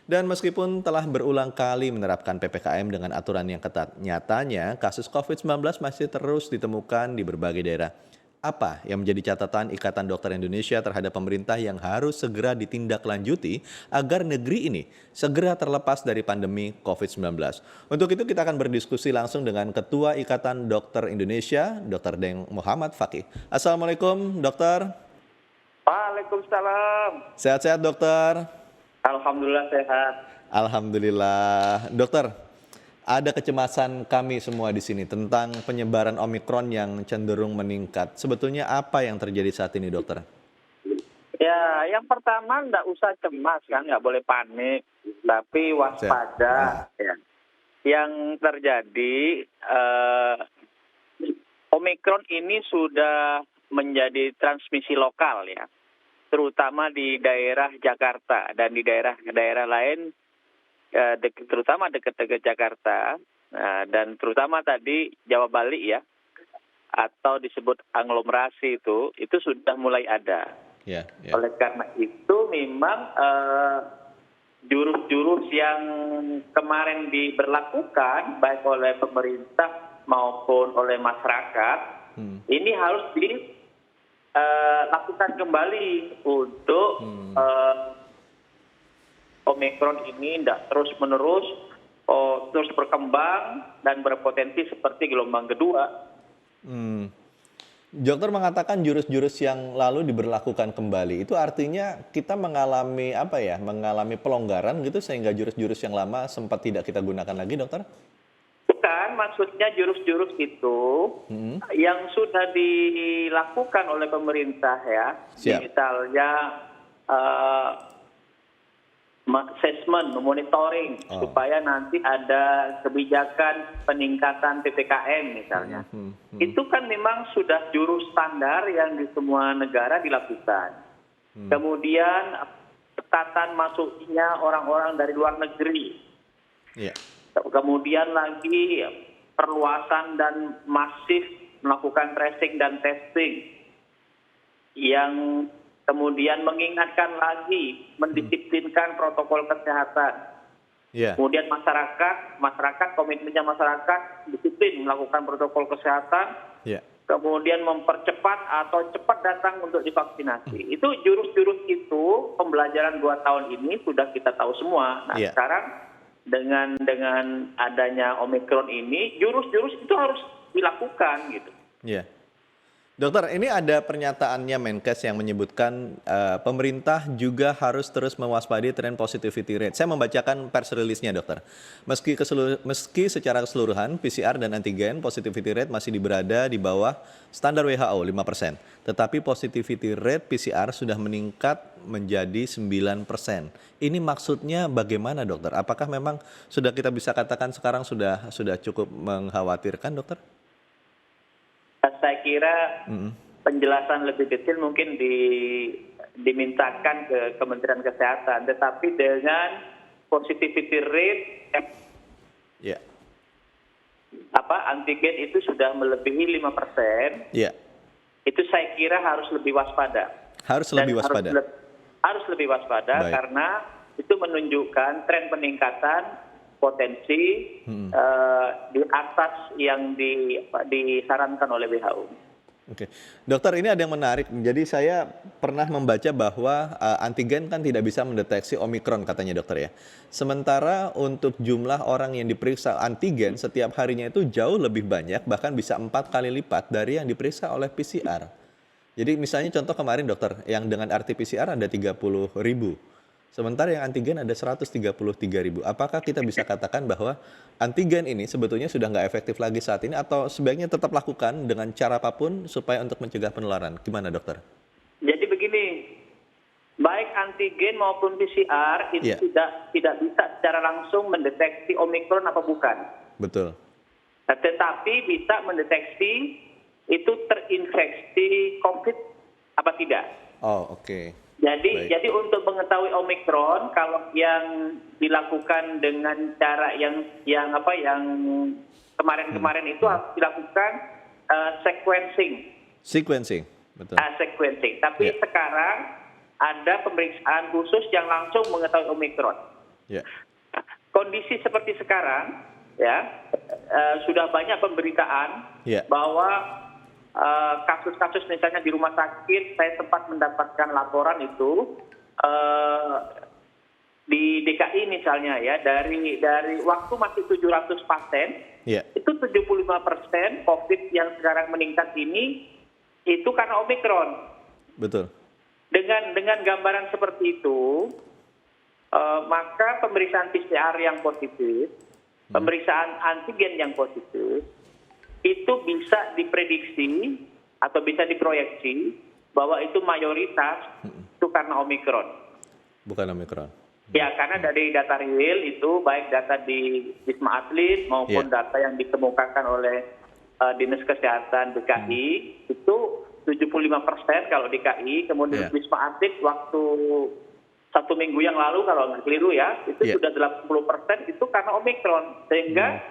Dan meskipun telah berulang kali menerapkan PPKM dengan aturan yang ketat, nyatanya kasus COVID-19 masih terus ditemukan di berbagai daerah. Apa yang menjadi catatan Ikatan Dokter Indonesia terhadap pemerintah yang harus segera ditindaklanjuti agar negeri ini segera terlepas dari pandemi COVID-19? Untuk itu kita akan berdiskusi langsung dengan Ketua Ikatan Dokter Indonesia, Dr. Deng Muhammad Fakih. Assalamualaikum, dokter. Waalaikumsalam. Sehat-sehat, dokter. Alhamdulillah sehat. Alhamdulillah. Dokter, ada kecemasan kami semua di sini tentang penyebaran Omikron yang cenderung meningkat. Sebetulnya apa yang terjadi saat ini, dokter? Ya, yang pertama nggak usah cemas kan, nggak boleh panik, tapi waspada. Ya. Yang terjadi, Omikron ini sudah menjadi transmisi lokal ya, terutama di daerah Jakarta dan di daerah-daerah lain, terutama dekat-dekat Jakarta, dan terutama tadi Jawa Bali ya, atau disebut aglomerasi itu sudah mulai ada. Oleh karena itu memang jurus-jurus yang kemarin diberlakukan baik oleh pemerintah maupun oleh masyarakat ini harus dilakukan kembali untuk Omikron ini tidak terus-menerus terus berkembang dan berpotensi seperti gelombang kedua. Dokter mengatakan jurus-jurus yang lalu diberlakukan kembali. Itu artinya kita mengalami mengalami pelonggaran gitu sehingga jurus-jurus yang lama sempat tidak kita gunakan lagi, dokter? Bukan, maksudnya jurus-jurus itu yang sudah dilakukan oleh pemerintah ya. Misalnya assessment, monitoring, supaya nanti ada kebijakan peningkatan PPKM misalnya. Itu kan memang sudah jurus standar yang di semua negara dilakukan. Kemudian ketatan masuknya orang-orang dari luar negeri. Kemudian lagi perluasan dan masif melakukan tracing dan testing yang kemudian mengingatkan lagi, mendisiplinkan protokol kesehatan. Kemudian masyarakat komitmennya masyarakat disiplin melakukan protokol kesehatan. Kemudian mempercepat atau cepat datang untuk divaksinasi. Itu jurus-jurus itu pembelajaran 2 tahun ini sudah kita tahu semua. Nah sekarang dengan adanya Omikron ini jurus-jurus itu harus dilakukan gitu. Dokter, ini ada pernyataannya Menkes yang menyebutkan pemerintah juga harus terus mewaspadai tren positivity rate. Saya membacakan press release-nya, dokter. Meski secara keseluruhan PCR dan antigen positivity rate masih berada di bawah standar WHO 5%, tetapi positivity rate PCR sudah meningkat menjadi 9%. Ini maksudnya bagaimana, dokter? Apakah memang sudah kita bisa katakan sekarang sudah cukup mengkhawatirkan, dokter? Saya kira penjelasan lebih detail mungkin dimintakan ke Kementerian Kesehatan, tetapi dengan positivity rate antigen itu sudah melebihi 5%, itu saya kira harus lebih waspada. Harus lebih waspada karena itu menunjukkan tren peningkatan potensi di atas yang disarankan oleh WHO. Dokter, ini ada yang menarik. Jadi saya pernah membaca bahwa antigen kan tidak bisa mendeteksi Omikron katanya, dokter ya. Sementara untuk jumlah orang yang diperiksa antigen setiap harinya itu jauh lebih banyak, bahkan bisa 4 kali lipat dari yang diperiksa oleh PCR. Jadi misalnya contoh kemarin, dokter, yang dengan RT-PCR ada 30.000. Sementara yang antigen ada 133.000. Apakah kita bisa katakan bahwa antigen ini sebetulnya sudah nggak efektif lagi saat ini atau sebaiknya tetap lakukan dengan cara apapun supaya untuk mencegah penularan? Gimana, dokter? Jadi begini, baik antigen maupun PCR itu tidak bisa secara langsung mendeteksi Omikron apa bukan. Betul. Tetapi bisa mendeteksi itu terinfeksi COVID apa tidak. Jadi untuk mengetahui Omikron, kalau yang dilakukan dengan cara yang kemarin-kemarin itu harus dilakukan sequencing, betul. Sequencing. Tapi sekarang ada pemeriksaan khusus yang langsung mengetahui Omikron. Ya. Kondisi seperti sekarang, ya, sudah banyak pemberitaan Ya. bahwa kasus-kasus misalnya di rumah sakit, saya sempat mendapatkan laporan itu di DKI misalnya ya, dari waktu masih 700 pasien, Ya. itu 75% COVID yang sekarang meningkat ini itu karena Omikron. Betul. Dengan gambaran seperti itu, maka pemeriksaan PCR yang positif, pemeriksaan antigen yang positif, itu bisa diprediksi atau bisa diproyeksi bahwa itu mayoritas itu karena Omikron. Bukan Omikron. Ya, karena dari data real itu baik data di Wisma Atlet maupun data yang dikemukakan oleh Dinas Kesehatan DKI itu 75% kalau DKI, kemudian Wisma Atlet waktu 1 minggu yang lalu kalau nggak keliru ya, itu sudah 80% itu karena Omikron. Sehingga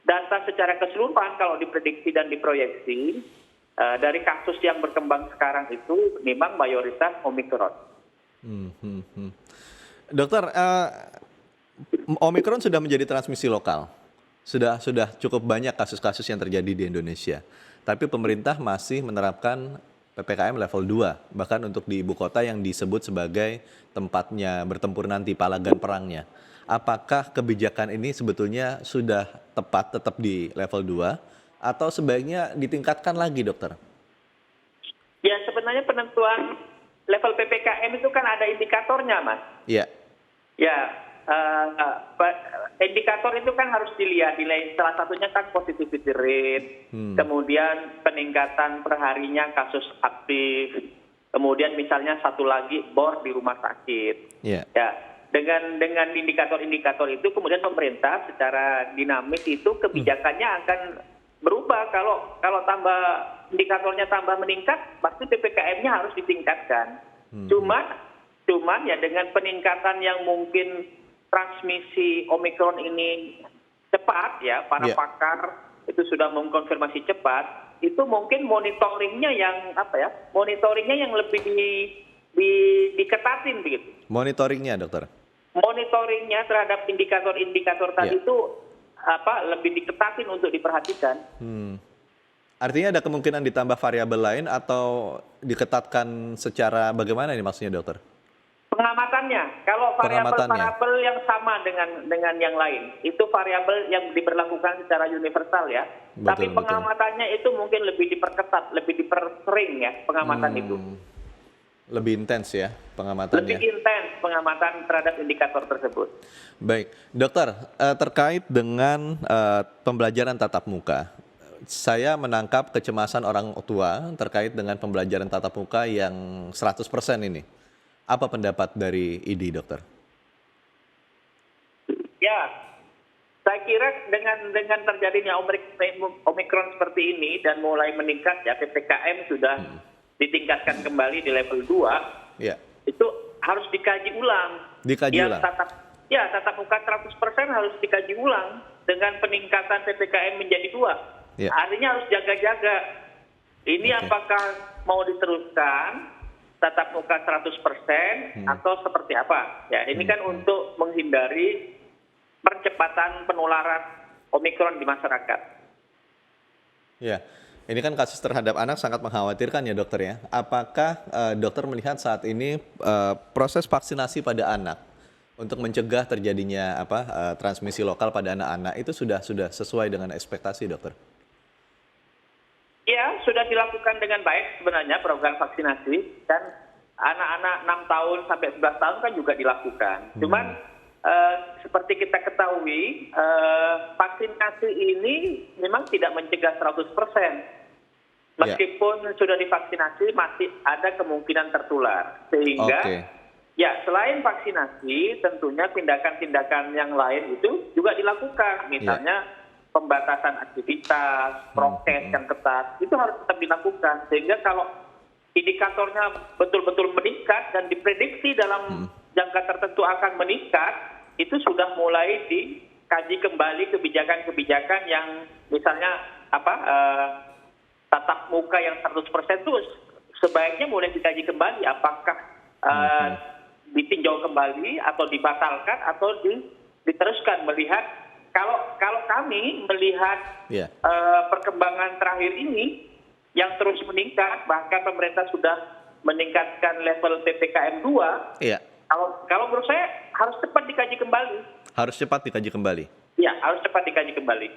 data secara keseluruhan kalau diprediksi dan diproyeksi dari kasus yang berkembang sekarang itu memang mayoritas Omikron. Dokter, Omikron sudah menjadi transmisi lokal. Sudah cukup banyak kasus-kasus yang terjadi di Indonesia. Tapi pemerintah masih menerapkan PPKM level 2, bahkan untuk di ibu kota yang disebut sebagai tempatnya bertempur nanti, palagan perangnya. Apakah kebijakan ini sebetulnya sudah tepat tetap di level 2 atau sebaiknya ditingkatkan lagi, dokter? Ya, sebenarnya penentuan level PPKM itu kan ada indikatornya, Mas. Iya. Ya, indikator itu kan harus dilihat. Salah satunya kan positivity rate, kemudian peningkatan perharinya kasus aktif, kemudian misalnya satu lagi bor di rumah sakit. Yeah. Ya, dengan indikator-indikator itu kemudian pemerintah secara dinamis itu kebijakannya akan berubah. Kalau tambah indikatornya tambah meningkat, pasti PPKM-nya harus ditingkatkan. Cuman ya dengan peningkatan yang mungkin transmisi Omikron ini cepat ya, para pakar itu sudah mengkonfirmasi cepat, itu mungkin monitoringnya yang lebih diketatin begitu. Monitoringnya, dokter? Monitoringnya terhadap indikator-indikator tadi itu lebih diketatin untuk diperhatikan. Artinya ada kemungkinan ditambah variabel lain atau diketatkan secara bagaimana ini maksudnya, dokter? Pengamatannya, kalau variabel yang sama dengan yang lain, itu variabel yang diberlakukan secara universal ya. Tapi pengamatannya itu mungkin lebih diperketat, lebih dipersering ya pengamatan itu. Lebih intens ya pengamatannya. Lebih intens pengamatan terhadap indikator tersebut. Baik, dokter, terkait dengan pembelajaran tatap muka, saya menangkap kecemasan orang tua terkait dengan pembelajaran tatap muka yang 100% ini. Apa pendapat dari IDI, dokter? Ya, saya kira dengan terjadinya Omikron seperti ini dan mulai meningkat ya, PPKM sudah ditingkatkan kembali di level 2, itu harus dikaji ulang. Tatap muka 100% harus dikaji ulang dengan peningkatan PPKM menjadi 2. Artinya harus jaga-jaga. Ini apakah mau diteruskan tatap muka 100% atau seperti apa? Ya, ini kan untuk menghindari percepatan penularan Omikron di masyarakat. Ya, ini kan kasus terhadap anak sangat mengkhawatirkan ya, dokter ya. Apakah dokter melihat saat ini proses vaksinasi pada anak untuk mencegah terjadinya transmisi lokal pada anak-anak itu sudah sesuai dengan ekspektasi, dokter? Ya, sudah dilakukan dengan baik sebenarnya program vaksinasi, dan anak-anak 6 tahun sampai 11 tahun kan juga dilakukan. Cuman seperti kita ketahui, vaksinasi ini memang tidak mencegah 100%. Meskipun sudah divaksinasi masih ada kemungkinan tertular. Sehingga ya selain vaksinasi tentunya tindakan-tindakan yang lain itu juga dilakukan. Misalnya pembatasan aktivitas, prokes yang ketat, itu harus tetap dilakukan. Sehingga kalau indikatornya betul-betul meningkat dan diprediksi dalam jangka tertentu akan meningkat, itu sudah mulai dikaji kembali kebijakan-kebijakan yang misalnya tatap muka yang 100% itu sebaiknya mulai dikaji kembali apakah ditinjau kembali atau dibatalkan atau diteruskan melihat kalau kami melihat Iya. perkembangan terakhir ini yang terus meningkat, bahkan pemerintah sudah meningkatkan level PPKM 2, Iya. kalau menurut saya harus cepat dikaji kembali. Harus cepat dikaji kembali. Ya, harus cepat dikaji kembali.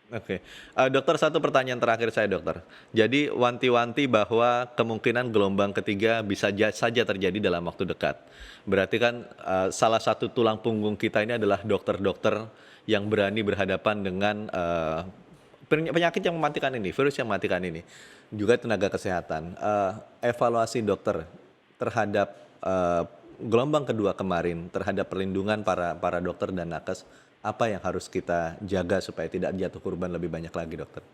Oke. Dokter, satu pertanyaan terakhir saya, dokter. Jadi wanti-wanti bahwa kemungkinan gelombang ketiga bisa saja terjadi dalam waktu dekat. Berarti kan salah satu tulang punggung kita ini adalah dokter-dokter yang berani berhadapan dengan penyakit yang mematikan ini, virus yang mematikan ini. Juga tenaga kesehatan. Evaluasi dokter terhadap gelombang kedua kemarin, terhadap perlindungan para dokter dan nakes, apa yang harus kita jaga supaya tidak jatuh korban lebih banyak lagi, dokter?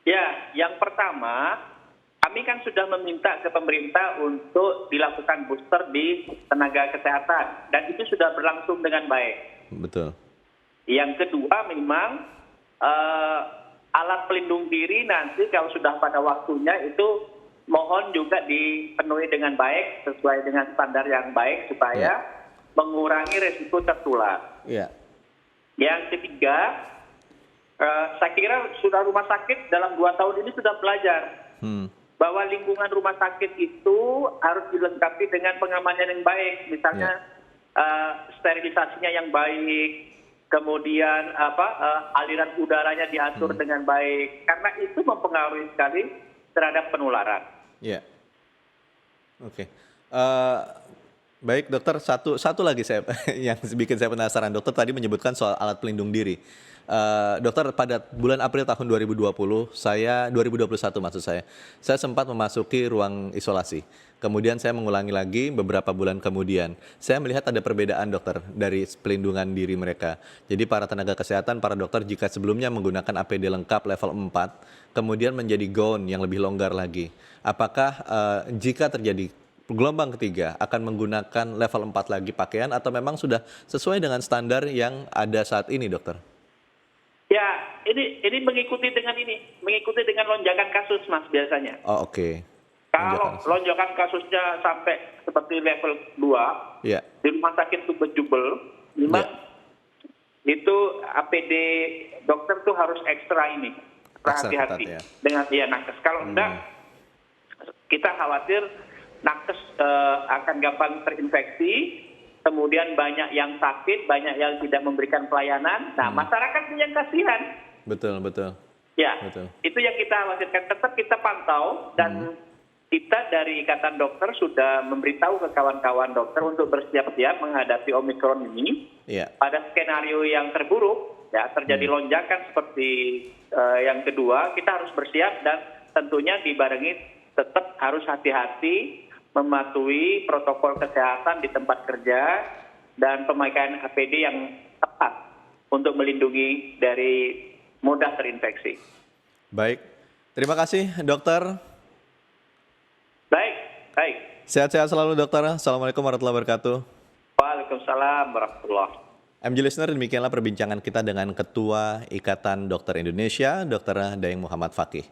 Ya, yang pertama, kami kan sudah meminta ke pemerintah untuk dilakukan booster di tenaga kesehatan, dan itu sudah berlangsung dengan baik. Betul. Yang kedua, memang alat pelindung diri nanti kalau sudah pada waktunya itu mohon juga dipenuhi dengan baik, sesuai dengan standar yang baik supaya mengurangi resiko tertular. Iya. Yang ketiga, saya kira sudah rumah sakit dalam 2 tahun ini sudah belajar bahwa lingkungan rumah sakit itu harus dilengkapi dengan pengamanan yang baik, misalnya sterilisasinya yang baik, kemudian aliran udaranya diatur dengan baik, karena itu mempengaruhi sekali terhadap penularan. Iya. Oke. Baik, dokter, satu lagi saya yang bikin saya penasaran. Dokter tadi menyebutkan soal alat pelindung diri. Dokter, pada bulan April tahun 2021 maksud saya sempat memasuki ruang isolasi. Kemudian saya mengulangi lagi beberapa bulan kemudian. Saya melihat ada perbedaan, dokter, dari pelindungan diri mereka. Jadi para tenaga kesehatan, para dokter jika sebelumnya menggunakan APD lengkap level 4, kemudian menjadi gown yang lebih longgar lagi. Apakah jika terjadi gelombang ketiga akan menggunakan level 4 lagi pakaian atau memang sudah sesuai dengan standar yang ada saat ini, dokter? Ya, ini mengikuti dengan lonjakan kasus, Mas, biasanya. Oh, oke. Kalau lonjakan kasusnya sampai seperti level 2, Iya. di rumah sakit itu berjubel, memang itu APD dokter tuh harus ekstra hati-hati ketat, ya. dengan nakes. Kalau enggak, kita khawatir nakes akan gampang terinfeksi, kemudian banyak yang sakit, banyak yang tidak memberikan pelayanan. Nah, masyarakat yang kasihan. Betul. Ya, Betul. itu yang kita khawatirkan. Tetap kita pantau, dan kita dari Ikatan Dokter sudah memberitahu ke kawan-kawan dokter untuk bersiap-siap menghadapi Omikron ini. Iya. Pada skenario yang terburuk, ya terjadi lonjakan seperti yang kedua, kita harus bersiap dan tentunya dibarengi tetap harus hati-hati mematuhi protokol kesehatan di tempat kerja dan pemakaian APD yang tepat untuk melindungi dari mudah terinfeksi. Baik. Terima kasih, dokter. Baik. Sehat-sehat selalu, dokter. Assalamualaikum warahmatullahi wabarakatuh. Waalaikumsalam warahmatullahi. MG Listener, demikianlah perbincangan kita dengan Ketua Ikatan Dokter Indonesia, Dr. Daeng Muhammad Fakih.